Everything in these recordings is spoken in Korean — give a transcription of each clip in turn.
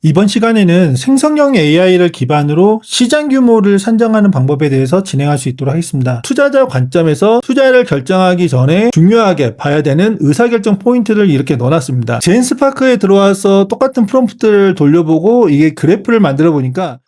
이번 시간에는 생성형 AI를 기반으로 시장 규모를 산정하는 방법에 대해서 진행할 수 있도록 하겠습니다. 투자자 관점에서 투자를 결정하기 전에 중요하게 봐야 되는 의사결정 포인트를 이렇게 넣어놨습니다. 젠스파크에 들어와서 똑같은 프롬프트를 돌려보고 이게 그래프를 만들어 보니까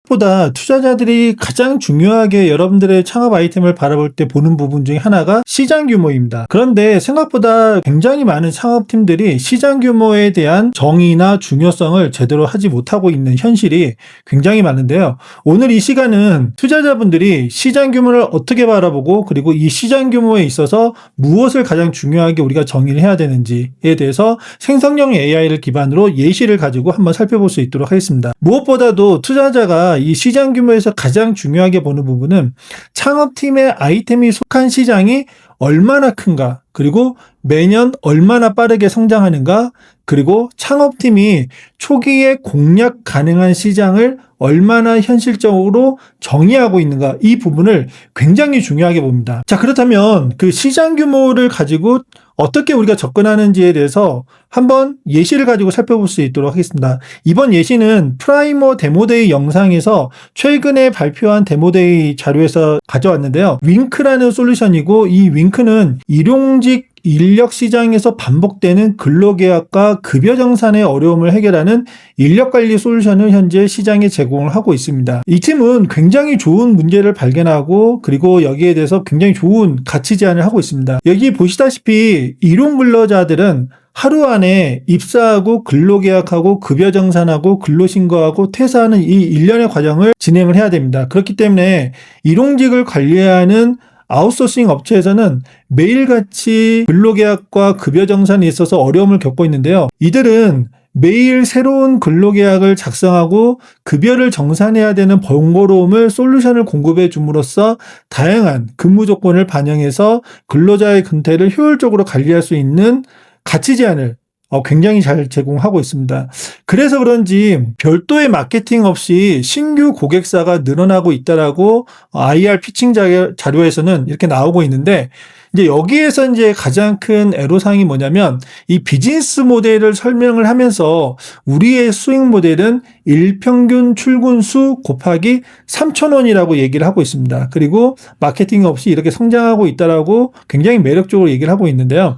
보다 투자자들이 가장 중요하게 여러분들의 창업 아이템을 바라볼 때 보는 부분 중에 하나가 시장 규모입니다. 그런데 생각보다 굉장히 많은 창업팀들이 시장 규모에 대한 정의나 중요성을 제대로 하지 못하고 있는 현실이 굉장히 많은데요. 오늘 이 시간은 투자자분들이 시장 규모를 어떻게 바라보고 그리고 이 시장 규모에 있어서 무엇을 가장 중요하게 우리가 정의를 해야 되는지에 대해서 생성형 AI를 기반으로 예시를 가지고 한번 살펴볼 수 있도록 하겠습니다. 무엇보다도 투자자가 이 시장 규모에서 가장 중요하게 보는 부분은 창업팀의 아이템이 속한 시장이 얼마나 큰가, 그리고 매년 얼마나 빠르게 성장하는가, 그리고 창업팀이 초기에 공략 가능한 시장을 얼마나 현실적으로 정의하고 있는가, 이 부분을 굉장히 중요하게 봅니다. 자, 그렇다면 그 시장 규모를 가지고 어떻게 우리가 접근하는지에 대해서 한번 예시를 가지고 살펴볼 수 있도록 하겠습니다. 이번 예시는 프라이머 데모데이 영상에서 최근에 발표한 데모데이 자료에서 가져왔는데요. 윙크라는 솔루션이고, 이 윙크는 일용직 인력 시장에서 반복되는 근로계약과 급여 정산의 어려움을 해결하는 인력관리 솔루션을 현재 시장에 제공을 하고 있습니다. 이 팀은 굉장히 좋은 문제를 발견하고 그리고 여기에 대해서 굉장히 좋은 가치 제안을 하고 있습니다. 여기 보시다시피 일용 근로자들은 하루 안에 입사하고 근로계약하고 급여 정산하고 근로신고하고 퇴사하는 이 일련의 과정을 진행을 해야 됩니다. 그렇기 때문에 일용직을 관리하는 아웃소싱 업체에서는 매일같이 근로계약과 급여 정산에 있어서 어려움을 겪고 있는데요. 이들은 매일 새로운 근로계약을 작성하고 급여를 정산해야 되는 번거로움을 솔루션을 공급해 줌으로써 다양한 근무 조건을 반영해서 근로자의 근태를 효율적으로 관리할 수 있는 가치 제안을 굉장히 잘 제공하고 있습니다. 그래서 그런지 별도의 마케팅 없이 신규 고객사가 늘어나고 있다라고 IR 피칭 자료에서는 이렇게 나오고 있는데, 이제 여기에서 이제 가장 큰 애로사항이 뭐냐면 이 비즈니스 모델을 설명을 하면서 우리의 수익 모델은 일평균 출근 수 곱하기 3,000원이라고 얘기를 하고 있습니다. 그리고 마케팅 없이 이렇게 성장하고 있다라고 굉장히 매력적으로 얘기를 하고 있는데요.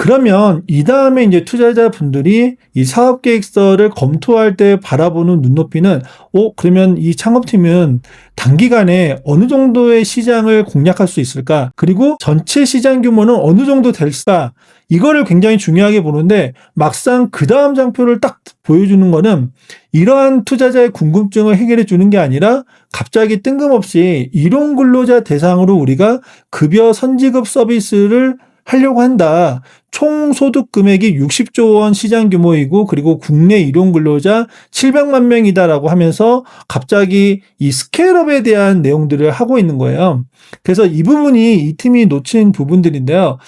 그러면 이 다음에 이제 투자자분들이 이 사업 계획서를 검토할 때 바라보는 눈높이는 그러면 이 창업팀은 단기간에 어느 정도의 시장을 공략할 수 있을까? 그리고 전체 시장 규모는 어느 정도 될까? 이거를 굉장히 중요하게 보는데, 막상 그 다음 장표를 딱 보여주는 거는 이러한 투자자의 궁금증을 해결해 주는 게 아니라 갑자기 뜬금없이 일용 근로자 대상으로 우리가 급여 선지급 서비스를 하려고 한다. 총 소득 금액이 60조 원 시장 규모이고 그리고 국내 일용 근로자 700만 명이다라고 하면서 갑자기 이 스케일업에 대한 내용들을 하고 있는 거예요. 그래서 이 부분이 이 팀이 놓친 부분들인데요.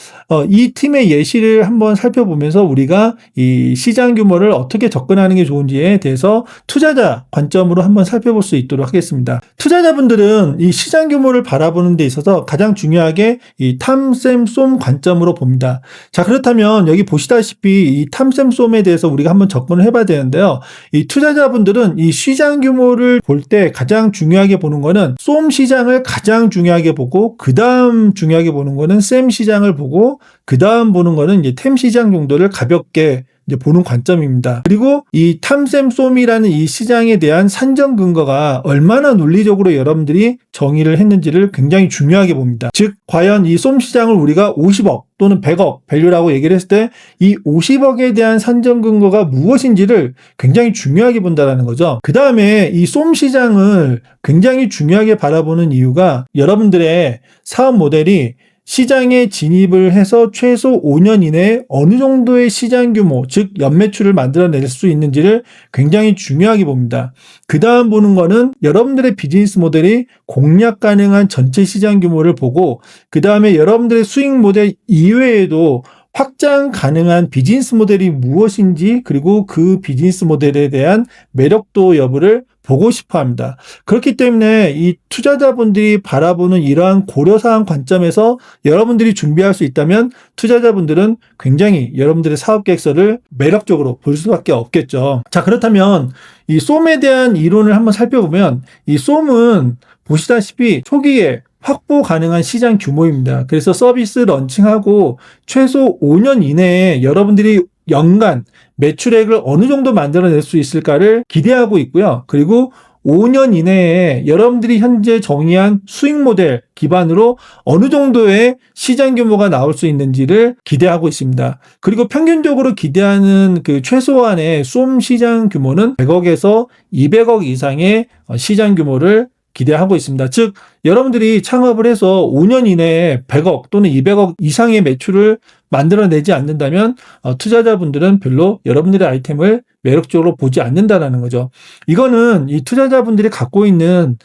이 팀의 예시를 한번 살펴보면서 우리가 이 시장 규모를 어떻게 접근하는 게 좋은지에 대해서 투자자 관점으로 한번 살펴볼 수 있도록 하겠습니다. 투자자분들은 이 시장 규모를 바라보는 데 있어서 가장 중요하게 이 탐샘쏨 관점으로 봅니다. 자, 그렇다면 여기 보시다시피 이 탐샘쏨에 대해서 우리가 한번 접근을 해봐야 되는데요. 이 투자자분들은 이 시장 규모를 볼 때 가장 중요하게 보는 거는 쏨 시장을 가장 중요하게 보고, 그 다음 중요하게 보는 거는 샘 시장을 보고, 그 다음 보는 거는 이제 템 시장 정도를 가볍게 이제 보는 관점입니다. 그리고 이 탐샘쏨이라는 이 시장에 대한 산정 근거가 얼마나 논리적으로 여러분들이 정의를 했는지를 굉장히 중요하게 봅니다. 즉, 과연 이 쏨 시장을 우리가 50억 또는 100억 밸류라고 얘기를 했을 때 이 50억에 대한 산정 근거가 무엇인지를 굉장히 중요하게 본다는 거죠. 그 다음에 이 쏨 시장을 굉장히 중요하게 바라보는 이유가 여러분들의 사업 모델이 시장에 진입을 해서 최소 5년 이내에 어느 정도의 시장 규모, 즉 연매출을 만들어낼 수 있는지를 굉장히 중요하게 봅니다. 그 다음 보는 거는 여러분들의 비즈니스 모델이 공략 가능한 전체 시장 규모를 보고, 그 다음에 여러분들의 수익 모델 이외에도 확장 가능한 비즈니스 모델이 무엇인지 그리고 그 비즈니스 모델에 대한 매력도 여부를 보고 싶어 합니다. 그렇기 때문에 이 투자자분들이 바라보는 이러한 고려사항 관점에서 여러분들이 준비할 수 있다면 투자자분들은 굉장히 여러분들의 사업 계획서를 매력적으로 볼 수밖에 없겠죠. 자, 그렇다면 이 쏨에 대한 이론을 한번 살펴보면 이 쏨은 보시다시피 초기에 확보 가능한 시장 규모입니다. 그래서 서비스 런칭하고 최소 5년 이내에 여러분들이 연간 매출액을 어느 정도 만들어낼 수 있을까를 기대하고 있고요. 그리고 5년 이내에 여러분들이 현재 정의한 수익 모델 기반으로 어느 정도의 시장 규모가 나올 수 있는지를 기대하고 있습니다. 그리고 평균적으로 기대하는 그 최소한의 쏨 시장 규모는 100억에서 200억 이상의 시장 규모를 기대하고 있습니다. 즉 여러분들이 창업을 해서 5년 이내에 100억 또는 200억 이상의 매출을 만들어내지 않는다면 투자자분들은 별로 여러분들의 아이템을 매력적으로 보지 않는다라는 거죠. 이거는 이 투자자분들이 갖고 있는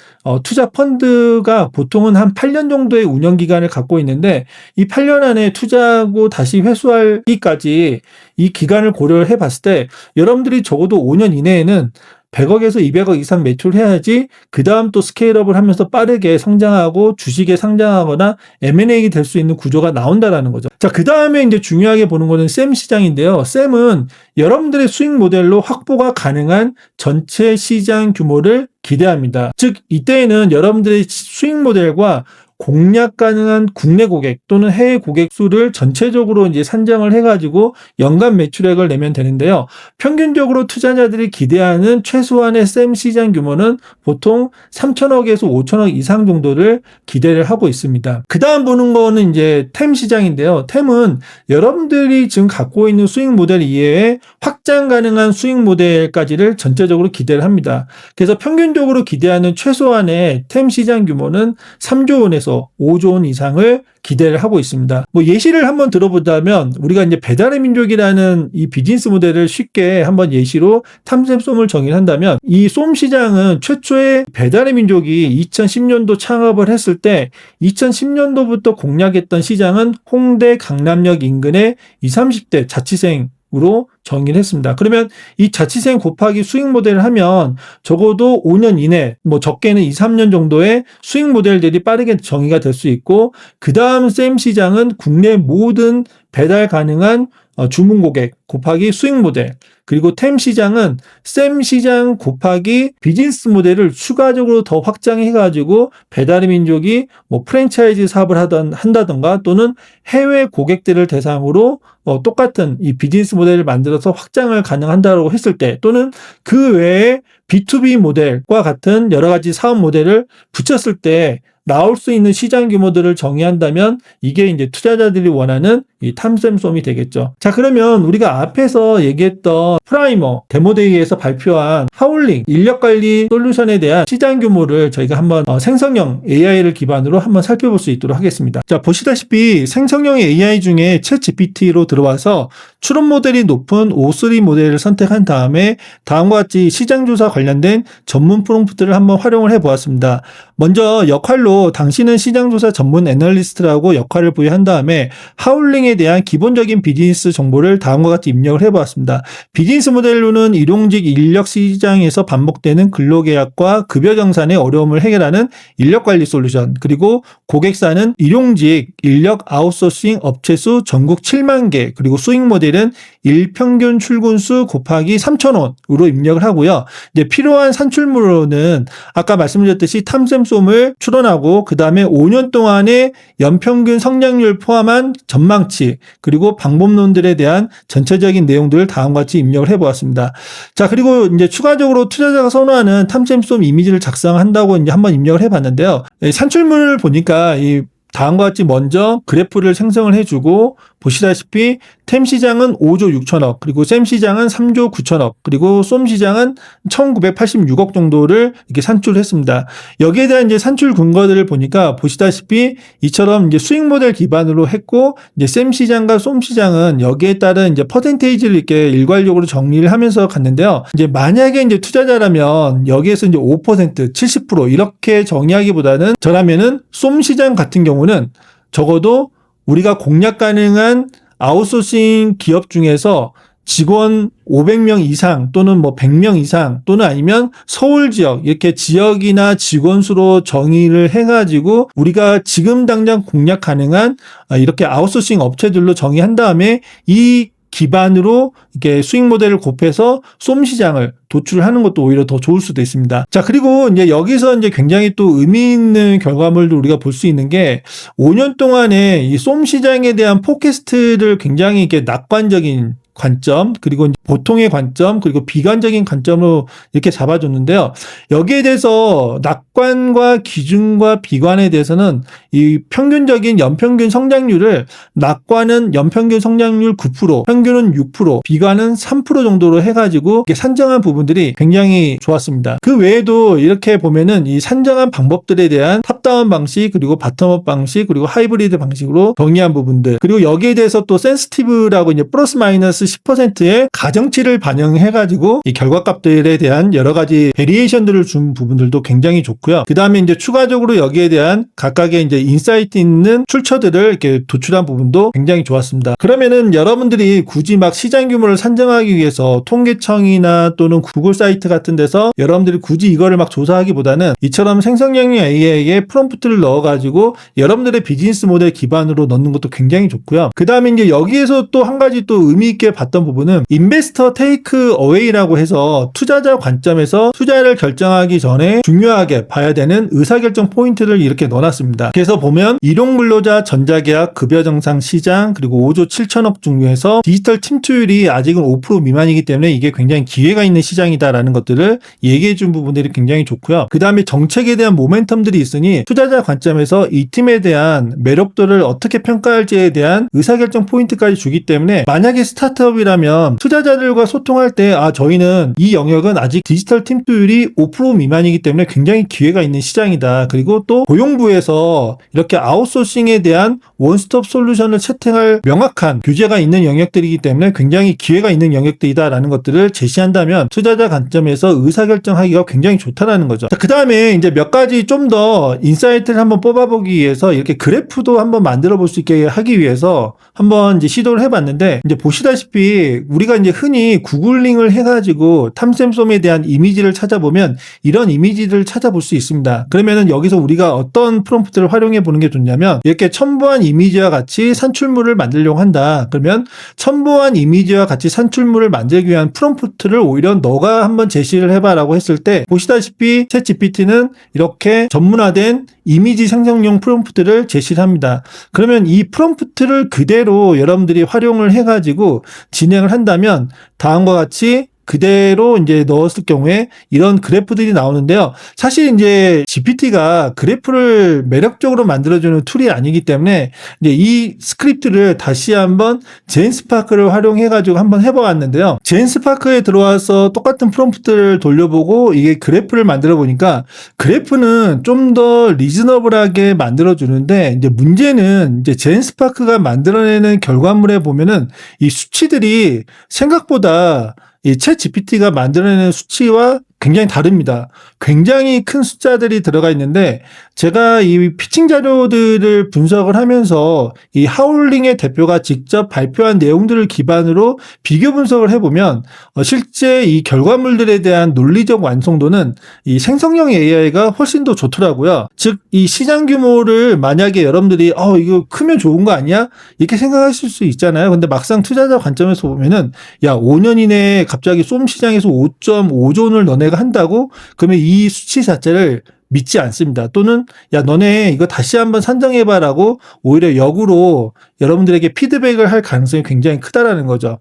투자 펀드가 보통은 한 8년 정도의 운영 기간을 갖고 있는데 이 8년 안에 투자하고 다시 회수하기까지 이 기간을 고려를 해봤을 때 여러분들이 적어도 5년 이내에는 100억에서 200억 이상 매출해야지 그 다음 또 스케일업을 하면서 빠르게 성장하고 주식에 상장하거나 M&A 될 수 있는 구조가 나온다라는 거죠. 자, 그 다음에 이제 중요하게 보는 거는 샘 시장인데요. 샘은 여러분들의 수익 모델로 확보가 가능한 전체 시장 규모를 기대합니다. 즉 이때에는 여러분들의 수익 모델과 공략 가능한 국내 고객 또는 해외 고객 수를 전체적으로 이제 산정을 해가지고 연간 매출액을 내면 되는데요. 평균적으로 투자자들이 기대하는 최소한의 샘 시장 규모는 보통 3천억에서 5천억 이상 정도를 기대를 하고 있습니다. 그 다음 보는 거는 이제 템 시장인데요. 템은 여러분들이 지금 갖고 있는 수익 모델 이외에 확장 가능한 수익 모델까지를 전체적으로 기대를 합니다. 그래서 평균적으로 기대하는 최소한의 템 시장 규모는 3조 원에서 5조 원 이상을 기대를 하고 있습니다. 뭐 예시를 한번 들어보자면 우리가 이제 배달의 민족이라는 이 비즈니스 모델을 쉽게 한번 예시로 탐샘쏨을 정의한다면 이 쏨 시장은 최초의 배달의 민족이 2010년도 창업을 했을 때 2010년도부터 공략했던 시장은 홍대 강남역 인근의 20, 30대 자취생으로 정의를 했습니다. 그러면 이 자취생 곱하기 수익 모델을 하면 적어도 5년 이내, 뭐 적게는 2, 3년 정도의 수익 모델들이 빠르게 정의가 될 수 있고 그 다음 샘 시장은 국내 모든 배달 가능한 주문 고객 곱하기 수익 모델 그리고 템 시장은 샘 시장 곱하기 비즈니스 모델을 추가적으로 더 확장해가지고 배달의 민족이 뭐 프랜차이즈 사업을 한다던가 또는 해외 고객들을 대상으로 똑같은 이 비즈니스 모델을 만들어서 확장을 가능한다고 했을 때 또는 그 외에 B2B 모델과 같은 여러 가지 사업 모델을 붙였을 때 나올 수 있는 시장 규모들을 정의한다면 이게 이제 투자자들이 원하는 이 탐샘쏨이 되겠죠. 자, 그러면 우리가 앞에서 얘기했던 프라이머 데모데이에서 발표한 하울링 인력관리 솔루션에 대한 시장 규모를 저희가 한번 생성형 AI를 기반으로 한번 살펴볼 수 있도록 하겠습니다. 자, 보시다시피 생성형 AI 중에 챗GPT로 들어와서 추론 모델이 높은 O3 모델을 선택한 다음에 다음과 같이 시장조사 관련된 전문 프롬프트를 한번 활용을 해보았습니다. 먼저 역할로 당신은 시장조사 전문 애널리스트라고 역할을 부여한 다음에 하울링에 대한 기본적인 비즈니스 정보를 다음과 같이 입력을 해보았습니다. 비즈니스 모델로는 일용직 인력 시장에서 반복되는 근로계약과 급여 정산의 어려움을 해결하는 인력관리 솔루션, 그리고 고객사는 일용직 인력 아웃소싱 업체 수 전국 7만 개, 그리고 수익 모델은 일평균 출근 수 곱하기 3,000원으로 입력을 하고요. 이제 필요한 산출물로는 아까 말씀드렸듯이 탐샘쏨을 추론하고 그 다음에 5년 동안의 연평균 성장률 포함한 전망치 그리고 방법론들에 대한 전체적인 내용들을 다음과 같이 입력을 해보았습니다. 자, 그리고 이제 추가적으로 투자자가 선호하는 탐샘쏨 이미지를 작성한다고 이제 한번 입력을 해봤는데요. 산출물을 보니까 이 다음과 같이 먼저 그래프를 생성을 해주고 보시다시피 템 시장은 5조 6천억, 그리고 샘 시장은 3조 9천억, 그리고 쏨 시장은 1986억 정도를 이렇게 산출했습니다. 여기에 대한 이제 산출 근거들을 보니까 보시다시피 이처럼 이제 수익 모델 기반으로 했고 이제 샘 시장과 쏨 시장은 여기에 따른 이제 퍼센테이지를 이렇게 일괄적으로 정리를 하면서 갔는데요. 이제 만약에 이제 투자자라면 여기에서 이제 5%, 70% 이렇게 정의하기보다는 저라면은 쏨 시장 같은 경우는 적어도 우리가 공략 가능한 아웃소싱 기업 중에서 직원 500명 이상 또는 뭐 100명 이상 또는 아니면 서울 지역 이렇게 지역이나 직원 수로 정의를 해가지고 우리가 지금 당장 공략 가능한 이렇게 아웃소싱 업체들로 정의한 다음에 이 기반으로 이렇게 수익 모델을 곱해서 쏨 시장을 도출하는 것도 오히려 더 좋을 수도 있습니다. 자, 그리고 이제 여기서 이제 굉장히 또 의미 있는 결과물도 우리가 볼 수 있는 게 5년 동안에 이 쏨 시장에 대한 포캐스트를 굉장히 이렇게 낙관적인 관점, 그리고 보통의 관점, 그리고 비관적인 관점으로 이렇게 잡아줬는데요. 여기에 대해서 낙관과 기준과 비관에 대해서는 이 평균적인 연평균 성장률을 낙관은 연평균 성장률 9%, 평균은 6%, 비관은 3% 정도로 해가지고 이렇게 산정한 부분들이 굉장히 좋았습니다. 그 외에도 이렇게 보면은 이 산정한 방법들에 대한 탑다운 방식, 그리고 바텀업 방식, 그리고 하이브리드 방식으로 정의한 부분들, 그리고 여기에 대해서 또 센시티브라고 이제 플러스 마이너스 10%의 가정치를 반영해가지고 이 결과값들에 대한 여러 가지 베리에이션들을 준 부분들도 굉장히 좋고요. 그 다음에 이제 추가적으로 여기에 대한 각각의 이제 인사이트 있는 출처들을 이렇게 도출한 부분도 굉장히 좋았습니다. 그러면은 여러분들이 굳이 막 시장 규모를 산정하기 위해서 통계청이나 또는 구글 사이트 같은 데서 여러분들이 굳이 이거를 막 조사하기보다는 이처럼 생성형 AI에 프롬프트를 넣어가지고 여러분들의 비즈니스 모델 기반으로 넣는 것도 굉장히 좋고요. 그 다음에 이제 여기에서 또 한 가지 또 의미 있게 봤던 부분은 인베스터 테이크 어웨이라고 해서 투자자 관점에서 투자를 결정하기 전에 중요하게 봐야 되는 의사결정 포인트를 이렇게 넣어놨습니다. 그래서 보면 일용근로자 전자계약 급여 정상 시장 그리고 5조 7천억 중에서 디지털 침투율이 아직은 5% 미만이기 때문에 이게 굉장히 기회가 있는 시장이다라는 것들을 얘기해준 부분들이 굉장히 좋고요. 그 다음에 정책에 대한 모멘텀들이 있으니 투자자 관점에서 이 팀에 대한 매력도를 어떻게 평가할지에 대한 의사결정 포인트까지 주기 때문에 만약에 스타트업이라면 투자자들과 소통할 때 저희는 이 영역은 아직 디지털 침투율이 5% 미만이기 때문에 굉장히 기회가 있는 시장이다. 그리고 또 고용부에서 이렇게 아웃소싱에 대한 원스톱 솔루션을 채택할 명확한 규제가 있는 영역들이기 때문에 굉장히 기회가 있는 영역들이다라는 것들을 제시한다면 투자자 관점에서 의사결정하기가 굉장히 좋다라는 거죠. 그 다음에 이제 몇 가지 좀 더 인사이트를 한번 뽑아보기 위해서 이렇게 그래프도 한번 만들어 볼 수 있게 하기 위해서 한번 이제 시도를 해봤는데 이제 보시다시피 우리가 이제 흔히 구글링을 해가지고 탐샘솜에 대한 이미지를 찾아보면 이런 이미지를 찾아볼 수 있습니다. 그러면은 여기서 우리가 어떤 프롬프트를 활용해 보는 게 좋냐면 이렇게 첨부한 이미지와 같이 산출물을 만들려고 한다. 그러면 첨부한 이미지와 같이 산출물을 만들기 위한 프롬프트를 오히려 너가 한번 제시를 해봐라고 했을 때 보시다시피 챗 GPT는 이렇게 전문화된 이미지 생성용 프롬프트를 제시를 합니다. 그러면 이 프롬프트를 그대로 여러분들이 활용을 해가지고 진행을 한다면 다음과 같이 그대로 이제 넣었을 경우에 이런 그래프들이 나오는데요. 사실 이제 GPT가 그래프를 매력적으로 만들어주는 툴이 아니기 때문에 이제 이 스크립트를 다시 한번 젠스파크를 활용해가지고 한번 해보았는데요. 젠스파크에 들어와서 똑같은 프롬프트를 돌려보고 이게 그래프를 만들어 보니까 그래프는 좀 더 리즈너블하게 만들어주는데 이제 문제는 이제 젠스파크가 만들어내는 결과물에 보면은 이 수치들이 생각보다 이 챗 GPT가 만들어내는 수치와 굉장히 다릅니다. 굉장히 큰 숫자들이 들어가 있는데 제가 이 피칭 자료들을 분석을 하면서 이 하울링의 대표가 직접 발표한 내용들을 기반으로 비교 분석을 해보면 실제 이 결과물들에 대한 논리적 완성도는 이 생성형 AI가 훨씬 더 좋더라고요. 즉 이 시장 규모를 만약에 여러분들이 이거 크면 좋은 거 아니야? 이렇게 생각하실 수 있잖아요. 근데 막상 투자자 관점에서 보면은 5년 이내에 갑자기 쏨 시장에서 5.5조원을 너네가 한다고? 그러면 이 수치 자체를 믿지 않습니다. 또는 너네 이거 다시 한번 산정해봐라고 오히려 역으로 여러분들에게 피드백을 할 가능성이 굉장히 크다라는 거죠.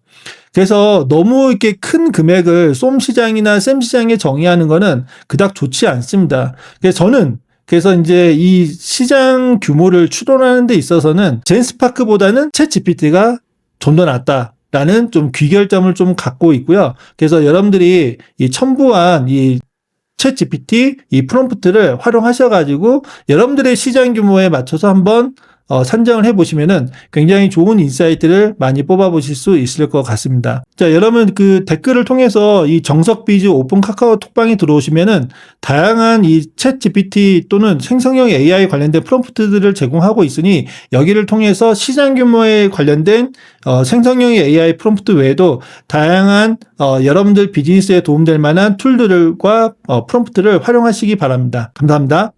그래서 너무 이렇게 큰 금액을 쏨 시장이나 샘 시장에 정의하는 거는 그닥 좋지 않습니다. 그래서 이제 이 시장 규모를 추론하는 데 있어서는 젠스파크보다는 챗 GPT가 좀 더 낫다. 라는 좀 귀결점을 좀 갖고 있고요. 그래서 여러분들이 이 첨부한 이 챗 GPT 이 프롬프트를 활용하셔가지고 여러분들의 시장 규모에 맞춰서 한번 산정을 해보시면은 굉장히 좋은 인사이트를 많이 뽑아보실 수 있을 것 같습니다. 자, 여러분 그 댓글을 통해서 이 정석비즈 오픈 카카오 톡방에 들어오시면은 다양한 이 챗 GPT 또는 생성형 AI 관련된 프롬프트들을 제공하고 있으니 여기를 통해서 시장 규모에 관련된 생성형 AI 프롬프트 외에도 다양한 여러분들 비즈니스에 도움될 만한 툴들과 프롬프트를 활용하시기 바랍니다. 감사합니다.